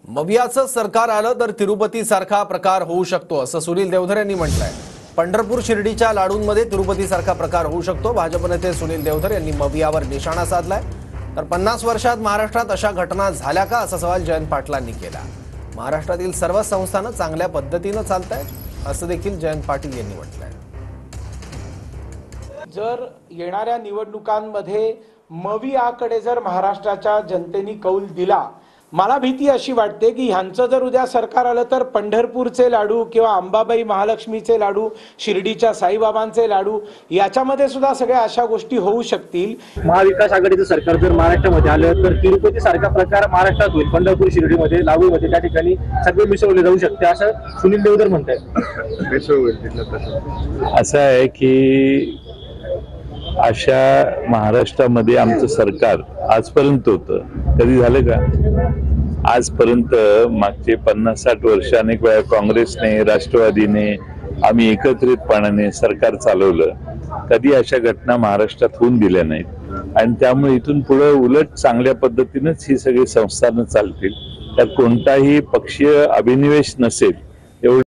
मवियाचं सरकार आलं तर तिरुपती सारखा प्रकार होऊ शकतो असं सुनील देवधर यांनी म्हटलंय। पंढरपूर शिर्डीच्या लाडूंमध्ये तिरुपती सारखा प्रकार होऊ शकतो। भाजप नेते सुनील देवधर यांनी मवियावर निशाणा साधलाय। तर 50 वर्षात महाराष्ट्रात अशा घटना झाल्या का असा सवाल जयंत पाटलांनी केला। महाराष्ट्रातील सर्व संस्थानं चांगल्या पद्धतीने चालतायत असं देखील जयंत पाटील यांनी म्हटलंय। जर येणाऱ्या निवडणुकांमध्ये मवियाकडे जर महाराष्ट्राच्या जनतेने कौल दिला, मला भीती अशी वाटते की ह्यांचं जर उद्या सरकार आलं तर पंढरपूरचे लाडू किंवा अंबाबाई महालक्ष्मीचे लाडू, शिर्डीच्या साईबाबांचे लाडू याच्यामध्ये सुद्धा सगळ्या अशा गोष्टी होऊ शकतील। महाविकास आघाडीचं सरकार जर महाराष्ट्रामध्ये आलं तर तिरुपती सारखा प्रकार महाराष्ट्रात होईल। पंढरपूर शिर्डीमध्ये लाडूमध्ये त्या ठिकाणी सगळे मिसळले जाऊ शकते असं सुनील देवधर म्हणतात। असं आहे की अशा महाराष्ट्रामध्ये आमचं सरकार आजपर्यंत होतं, कधी झालं का? आजपर्यंत मागचे 50-60 वर्ष अनेक वेळा काँग्रेसने, राष्ट्रवादीने, आम्ही एकत्रितपणाने सरकार चालवलं, कधी अशा घटना महाराष्ट्रात होऊन दिल्या नाहीत। आणि त्यामुळे इथून पुढे उलट चांगल्या पद्धतीनेच ही सगळी संस्थानं चालतील, त्यात कोणताही पक्षीय अभिनिवेश नसेल